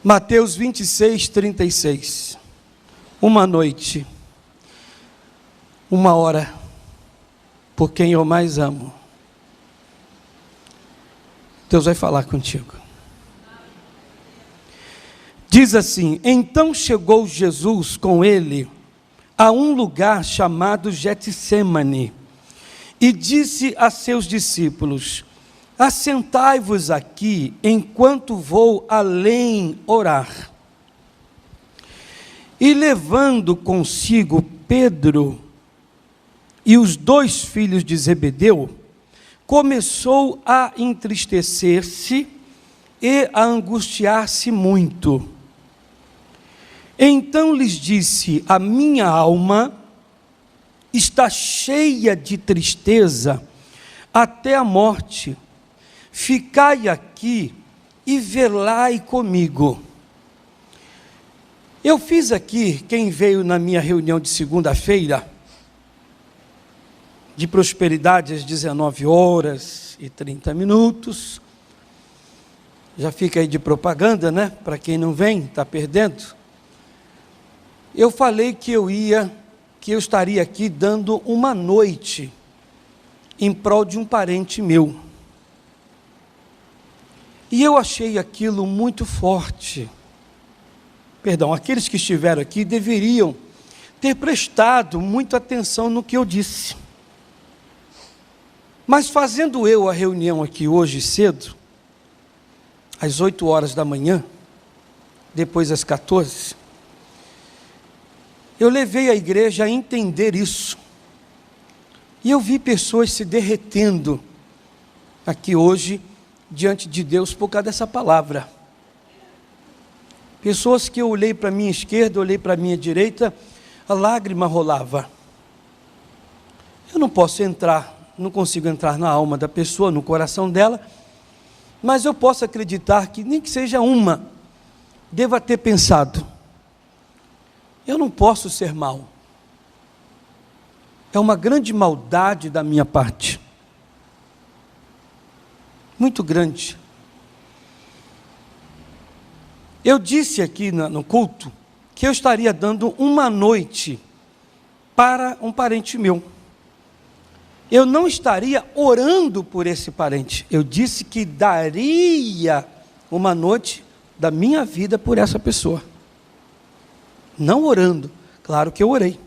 Mateus 26, 36. Uma noite, uma hora, por quem eu mais amo. Deus vai falar contigo. Diz assim: então chegou Jesus com ele a um lugar chamado Getsêmani e disse a seus discípulos: assentai-vos aqui enquanto vou além orar. E levando consigo Pedro e os 2 filhos de Zebedeu, começou a entristecer-se e a angustiar-se muito. Então lhes disse: a minha alma está cheia de tristeza até a morte. Ficai aqui e velai comigo. Eu fiz aqui, quem veio na minha reunião de segunda-feira, de prosperidade às 19h30, já fica aí de propaganda, né? Para quem não vem, está perdendo. Eu falei que eu estaria aqui dando uma noite em prol de um parente meu. E eu achei aquilo muito forte. Perdão, aqueles que estiveram aqui deveriam ter prestado muita atenção no que eu disse. Mas fazendo eu a reunião aqui hoje cedo, às 8 horas da manhã, depois às 14, eu levei a igreja a entender isso. E eu vi pessoas se derretendo aqui hoje, diante de Deus, por causa dessa palavra. Pessoas que eu olhei para a minha esquerda, olhei para a minha direita, a lágrima rolava. Eu não posso entrar, não consigo entrar na alma da pessoa, no coração dela, mas eu posso acreditar que nem que seja uma, deva ter pensado: eu não posso ser mau. É uma grande maldade da minha parte. Muito grande. Eu disse aqui no culto que eu estaria dando uma noite para um parente meu. Eu não estaria orando por esse parente. Eu disse que daria uma noite da minha vida por essa pessoa. Não orando. Claro que eu orei.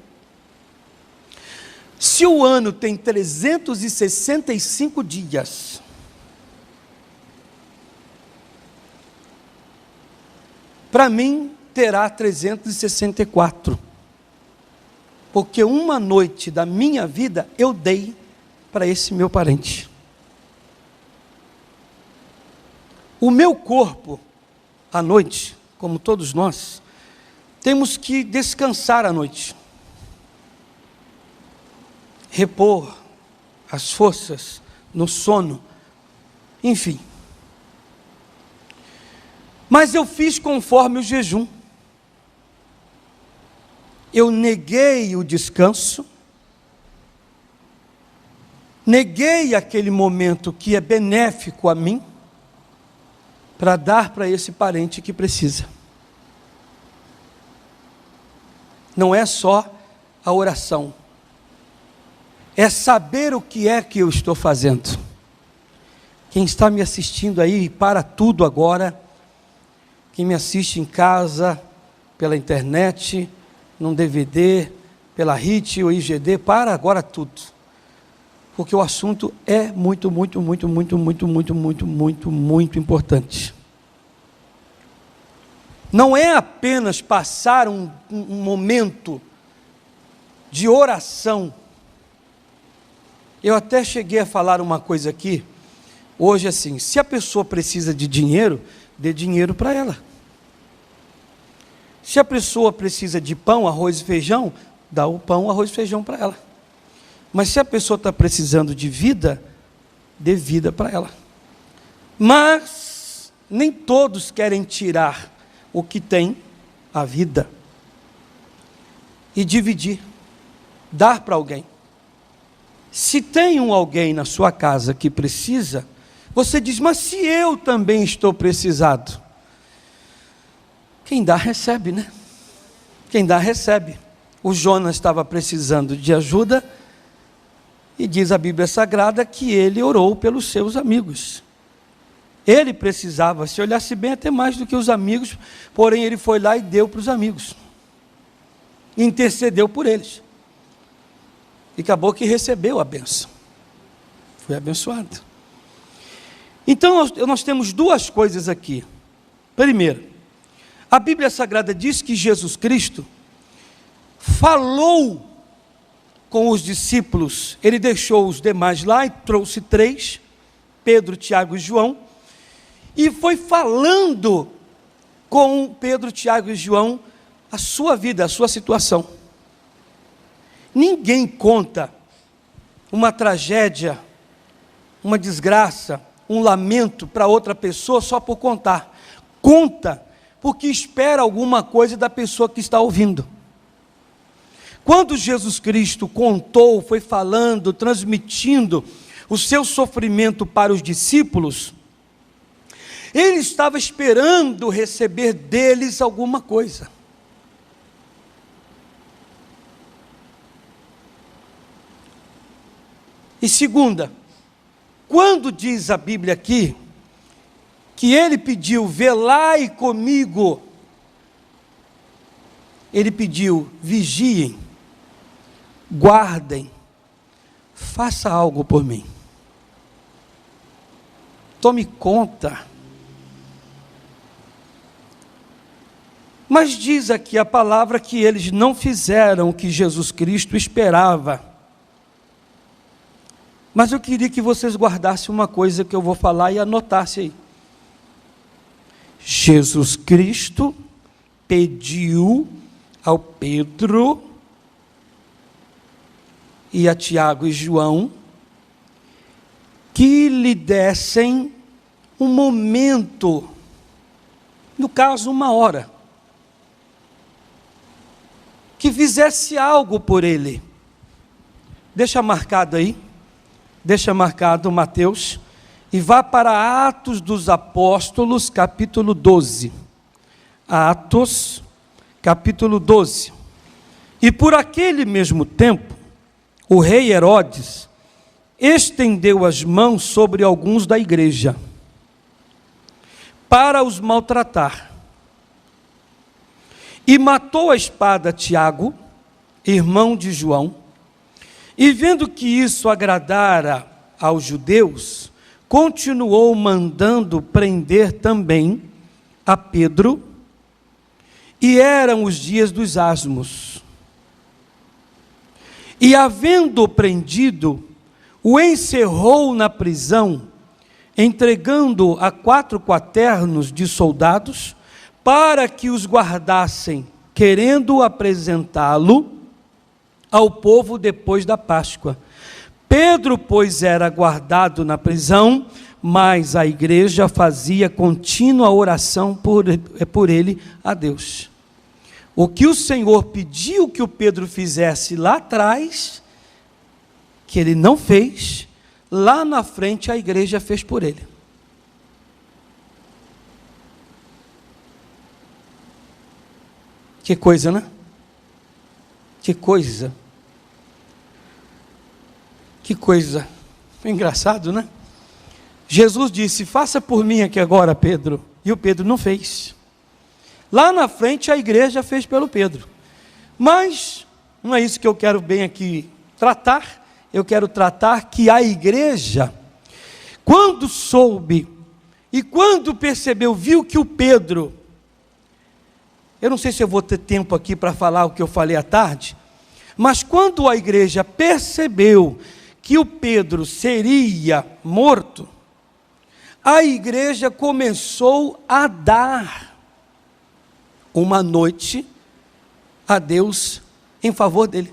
Se o ano tem 365 dias, para mim terá 364, porque uma noite da minha vida eu dei para esse meu parente. O meu corpo, à noite, como todos nós, temos que descansar à noite, repor as forças no sono, enfim. Mas eu fiz conforme o jejum. Eu neguei o descanso, neguei aquele momento que é benéfico a mim, para dar para esse parente que precisa. Não é só a oração, é saber o que é que eu estou fazendo. Quem está me assistindo aí, para tudo agora. Quem me assiste em casa, pela internet, num DVD, pela HIT ou IGD, para agora tudo. Porque o assunto é muito importante. Não é apenas passar um momento de oração. Eu até cheguei a falar uma coisa aqui, hoje assim: se a pessoa precisa de dinheiro, dê dinheiro para ela. Se a pessoa precisa de pão, arroz e feijão, dá o pão, arroz e feijão para ela. Mas se a pessoa está precisando de vida, dê vida para ela. Mas nem todos querem tirar o que tem, a vida, e dividir, dar para alguém. Se tem alguém na sua casa que precisa, você diz: mas se eu também estou precisado. Quem dá, recebe, né? Quem dá, recebe. O Jonas estava precisando de ajuda, e diz a Bíblia Sagrada que ele orou pelos seus amigos. Ele precisava, se olhasse bem, até mais do que os amigos, porém ele foi lá e deu para os amigos. Intercedeu por eles. E acabou que recebeu a bênção. Foi abençoado. Então nós temos duas coisas aqui. Primeiro, a Bíblia Sagrada diz que Jesus Cristo falou com os discípulos. Ele deixou os demais lá e trouxe 3, Pedro, Tiago e João, e foi falando com Pedro, Tiago e João a sua vida, a sua situação. Ninguém conta uma tragédia, uma desgraça, um lamento para outra pessoa só por contar. Conta porque espera alguma coisa da pessoa que está ouvindo. Quando Jesus Cristo contou, foi falando, transmitindo o seu sofrimento para os discípulos, ele estava esperando receber deles alguma coisa. E segunda, quando diz a Bíblia aqui, que ele pediu, velai comigo, ele pediu, vigiem, guardem, faça algo por mim, tome conta. Mas diz aqui a palavra que eles não fizeram o que Jesus Cristo esperava. Mas eu queria que vocês guardassem uma coisa que eu vou falar e anotassem aí. Jesus Cristo pediu ao Pedro e a Tiago e João que lhe dessem um momento, no caso 1 hora, que fizesse algo por ele. Deixa marcado aí, deixa marcado Mateus, e vá para Atos dos Apóstolos, capítulo 12. Atos, capítulo 12. E por aquele mesmo tempo, o rei Herodes estendeu as mãos sobre alguns da igreja, para os maltratar. E matou a espada Tiago, irmão de João, e vendo que isso agradara aos judeus, continuou mandando prender também a Pedro, e eram os dias dos asmos. E havendo-o prendido, o encerrou na prisão, entregando a 4 quaternos de soldados, para que os guardassem, querendo apresentá-lo ao povo depois da Páscoa. Pedro, pois, era guardado na prisão, mas a igreja fazia contínua oração por ele a Deus. O que o Senhor pediu que o Pedro fizesse lá atrás, que ele não fez, lá na frente a igreja fez por ele. Que coisa, né? Que coisa. Que coisa. Engraçado, né? Jesus disse, faça por mim aqui agora, Pedro. E o Pedro não fez. Lá na frente a igreja fez pelo Pedro. Mas não é isso que eu quero bem aqui tratar. Eu quero tratar que a igreja, quando soube e quando percebeu, viu que o Pedro, eu não sei se eu vou ter tempo aqui para falar o que eu falei à tarde, mas quando a igreja percebeu que o Pedro seria morto, a igreja começou a dar uma noite a Deus em favor dele.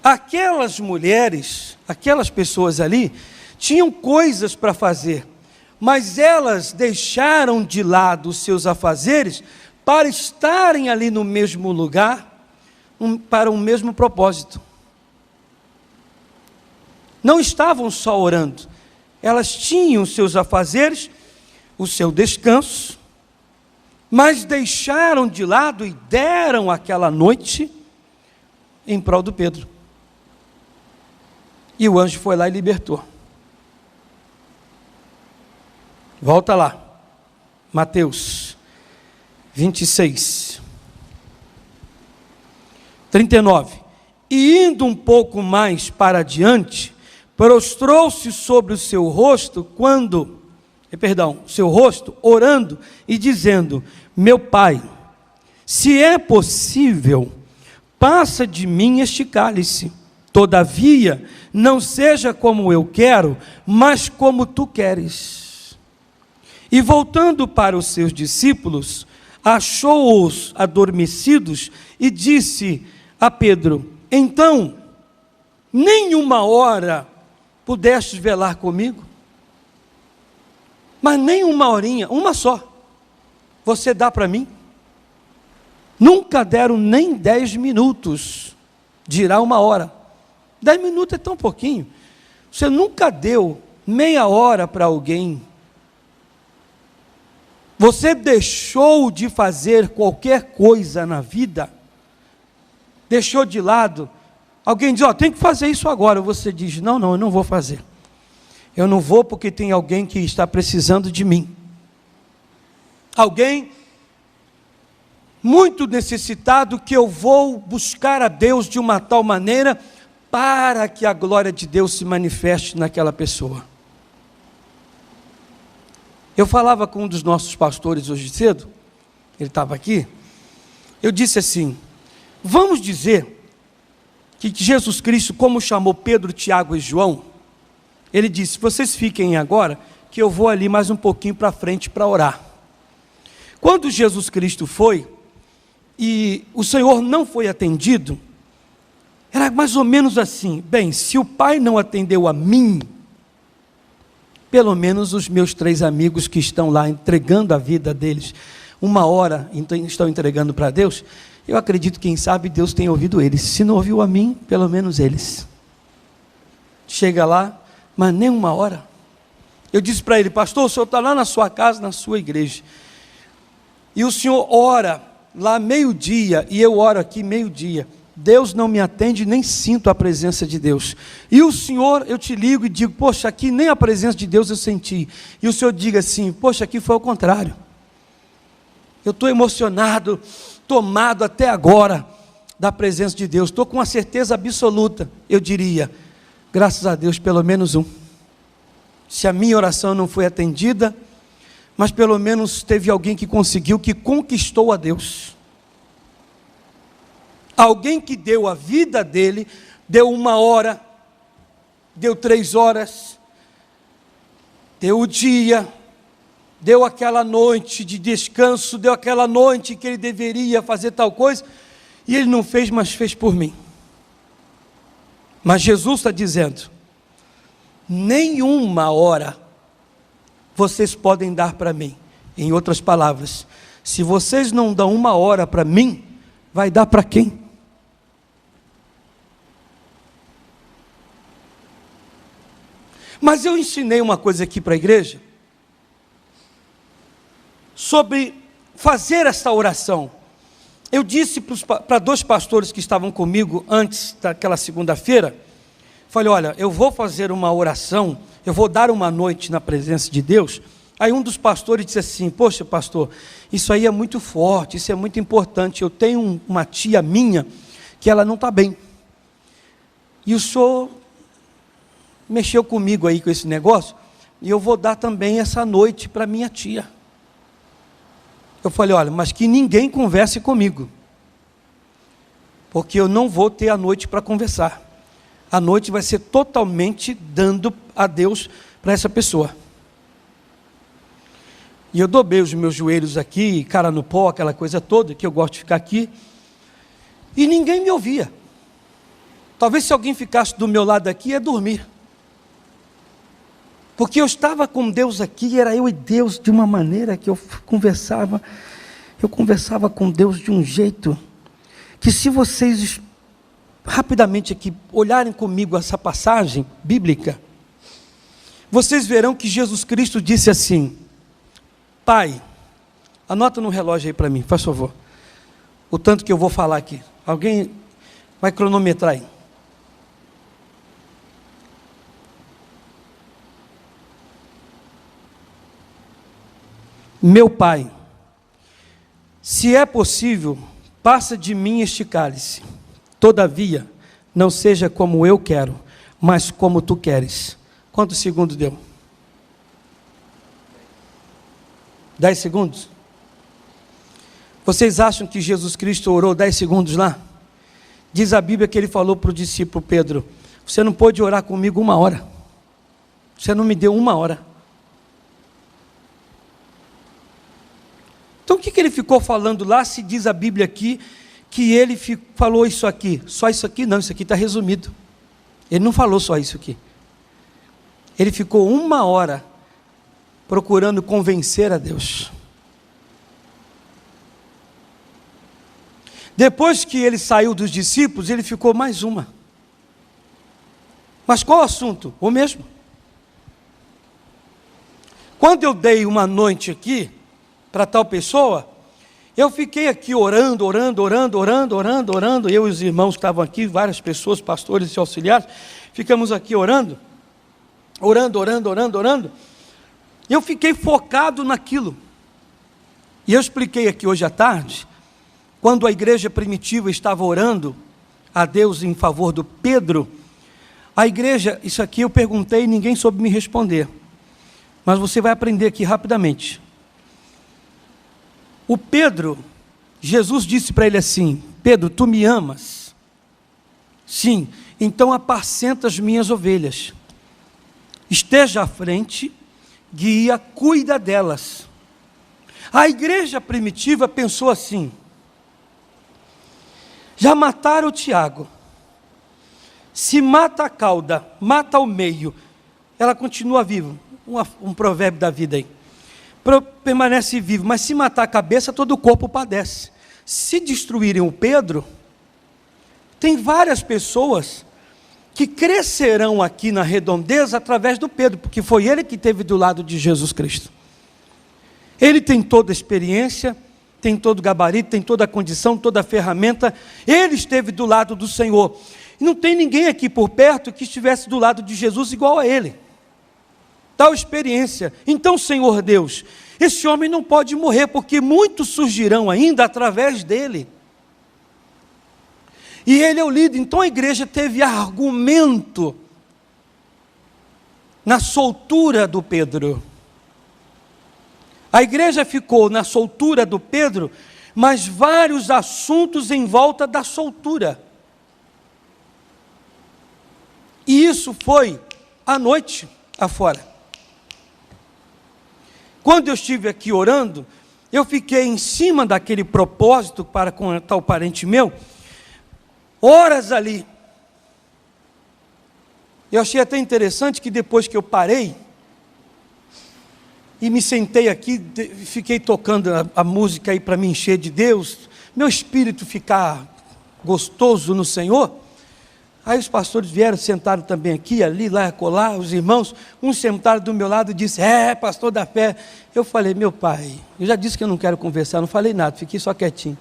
Aquelas mulheres, aquelas pessoas ali, tinham coisas para fazer, mas elas deixaram de lado os seus afazeres para estarem ali no mesmo lugar, para um mesmo propósito. Não estavam só orando, elas tinham os seus afazeres, o seu descanso, mas deixaram de lado e deram aquela noite em prol do Pedro. E o anjo foi lá e libertou. Volta lá, Mateus 26, 39. E indo um pouco mais para adiante, prostrou-se sobre o seu rosto, orando e dizendo: meu Pai, se é possível, passa de mim este cálice. Todavia, não seja como eu quero, mas como tu queres. E voltando para os seus discípulos, achou-os adormecidos e disse a Pedro: então, nem uma hora pudestes velar comigo? Mas nem uma horinha, uma só, você dá para mim? Nunca deram nem 10 minutos, dirá uma hora. 10 minutos é tão pouquinho. Você nunca deu meia hora para alguém. Você deixou de fazer qualquer coisa na vida, deixou de lado. Alguém diz: tem que fazer isso agora. Você diz: não, eu não vou fazer. Eu não vou porque tem alguém que está precisando de mim. Alguém muito necessitado, que eu vou buscar a Deus de uma tal maneira para que a glória de Deus se manifeste naquela pessoa. Eu falava com um dos nossos pastores hoje cedo, ele estava aqui, eu disse assim: vamos dizer que Jesus Cristo, como chamou Pedro, Tiago e João, ele disse: vocês fiquem agora, que eu vou ali mais um pouquinho para frente para orar. Quando Jesus Cristo foi, e o Senhor não foi atendido, era mais ou menos assim: bem, se o Pai não atendeu a mim, pelo menos os meus 3 amigos que estão lá entregando a vida deles, uma hora estão entregando para Deus, eu acredito, quem sabe, Deus tem ouvido eles. Se não ouviu a mim, pelo menos eles. Chega lá, mas nem uma hora. Eu disse para ele: pastor, o senhor está lá na sua casa, na sua igreja, e o senhor ora lá meio-dia, e eu oro aqui meio-dia. Deus não me atende, nem sinto a presença de Deus. E o Senhor, eu te ligo e digo: poxa, aqui nem a presença de Deus eu senti. E o Senhor diga assim: poxa, aqui foi o contrário. Eu estou emocionado, tomado até agora da presença de Deus. Estou com uma certeza absoluta. Eu diria: graças a Deus, pelo menos um. Se a minha oração não foi atendida, mas pelo menos teve alguém que conseguiu, que conquistou a Deus. Alguém que deu a vida dele, deu 1 hora, deu 3 horas, deu o dia, deu aquela noite de descanso, deu aquela noite que ele deveria fazer tal coisa, e ele não fez, mas fez por mim. Mas Jesus está dizendo: nem 1 hora vocês podem dar para mim. Em outras palavras, se vocês não dão 1 hora para mim, vai dar para quem? Mas eu ensinei uma coisa aqui para a igreja, sobre fazer esta oração. Eu disse para 2 pastores que estavam comigo antes daquela segunda-feira, falei: olha, eu vou fazer uma oração, eu vou dar uma noite na presença de Deus. Aí um dos pastores disse assim: poxa, pastor, isso aí é muito forte, isso é muito importante. Eu tenho uma tia minha que ela não está bem, e o senhor mexeu comigo aí com esse negócio, e eu vou dar também essa noite para minha tia. Eu falei: olha, mas que ninguém converse comigo, porque eu não vou ter a noite para conversar. A noite vai ser totalmente dando a Deus para essa pessoa. E eu dobrei os meus joelhos aqui, cara no pó, aquela coisa toda, que eu gosto de ficar aqui, e ninguém me ouvia. Talvez se alguém ficasse do meu lado aqui, ia dormir. Porque eu estava com Deus aqui, era eu e Deus, de uma maneira que eu conversava com Deus de um jeito, que se vocês rapidamente aqui olharem comigo essa passagem bíblica, vocês verão que Jesus Cristo disse assim: Pai, Anota no relógio aí para mim, faz favor. O tanto que eu vou falar aqui. Alguém vai cronometrar aí. Meu Pai, se é possível, passa de mim este cálice. Todavia, não seja como eu quero, mas como tu queres. Quantos segundos deu? 10 segundos? Vocês acham que Jesus Cristo orou 10 segundos lá? Diz a Bíblia que ele falou para o discípulo Pedro: você não pôde orar comigo 1 hora. Você não me deu 1 hora. Então o que ele ficou falando lá, se diz a Bíblia aqui, que ele falou isso aqui? Só isso aqui? Não, isso aqui está resumido. Ele não falou só isso aqui. Ele ficou 1 hora procurando convencer a Deus. Depois que ele saiu dos discípulos, ele ficou mais 1. Mas qual o assunto? O mesmo. Quando eu dei uma noite aqui para tal pessoa, eu fiquei aqui orando, eu e os irmãos que estavam aqui, várias pessoas, pastores e auxiliares, ficamos aqui orando, e eu fiquei focado naquilo. E eu expliquei aqui hoje à tarde, quando a igreja primitiva estava orando a Deus em favor do Pedro, a igreja, isso aqui eu perguntei e ninguém soube me responder, mas você vai aprender aqui rapidamente. O Pedro, Jesus disse para ele assim: Pedro, tu me amas? Sim, então apacenta as minhas ovelhas. Esteja à frente, guia, cuida delas. A igreja primitiva pensou assim: já mataram o Tiago, se mata a cauda, mata o meio, ela continua viva. Um provérbio da vida aí. Permanece vivo, mas se matar a cabeça, todo o corpo padece. Se destruírem o Pedro, tem várias pessoas que crescerão aqui na redondeza através do Pedro, porque foi ele que esteve do lado de Jesus Cristo. Ele tem toda a experiência, tem todo o gabarito, tem toda a condição, toda a ferramenta. Ele esteve do lado do Senhor. E não tem ninguém aqui por perto que estivesse do lado de Jesus igual a ele. Tal experiência. Então, Senhor Deus, esse homem não pode morrer, porque muitos surgirão ainda através dele. E ele é o líder. Então a igreja teve argumento na soltura do Pedro. A igreja ficou na soltura do Pedro, mas vários assuntos em volta da soltura. E isso foi à noite afora. Quando eu estive aqui orando, eu fiquei em cima daquele propósito para com tal parente meu, horas ali. Eu achei até interessante que depois que eu parei, e me sentei aqui, fiquei tocando a música aí para me encher de Deus, meu espírito ficar gostoso no Senhor. Aí os pastores vieram, sentaram também aqui, ali, lá, acolá, os irmãos, um sentaram do meu lado e disse: pastor da fé. Eu falei: meu pai, eu já disse que eu não quero conversar, não falei nada, fiquei só quietinho.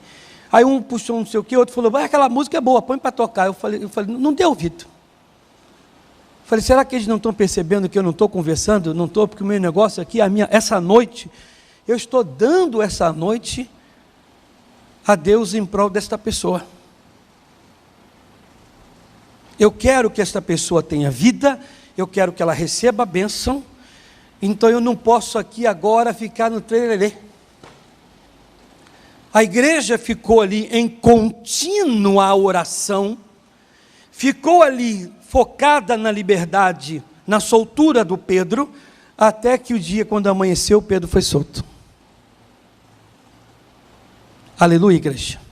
Aí um puxou não sei o que, outro falou: aquela música é boa, põe para tocar. Eu falei, não deu ouvido. Eu falei: será que eles não estão percebendo que eu não estou conversando? Não estou, porque o meu negócio aqui, essa noite, eu estou dando essa noite a Deus em prol desta pessoa. Eu quero que esta pessoa tenha vida, eu quero que ela receba a bênção, então eu não posso aqui agora ficar no trelelê. A igreja ficou ali em contínua oração, ficou ali focada na liberdade, na soltura do Pedro, até que o dia, quando amanheceu, Pedro foi solto. Aleluia, igreja.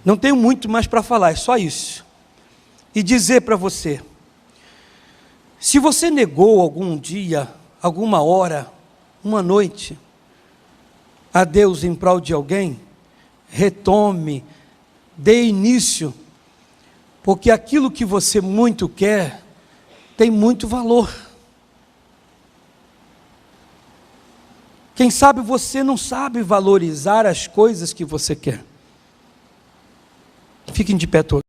Não tenho muito mais para falar, é só isso. E dizer para você, se você negou algum dia, alguma hora, uma noite, a Deus em prol de alguém, retome, dê início, porque aquilo que você muito quer, tem muito valor. Quem sabe você não sabe valorizar as coisas que você quer. Fiquem de pé todos.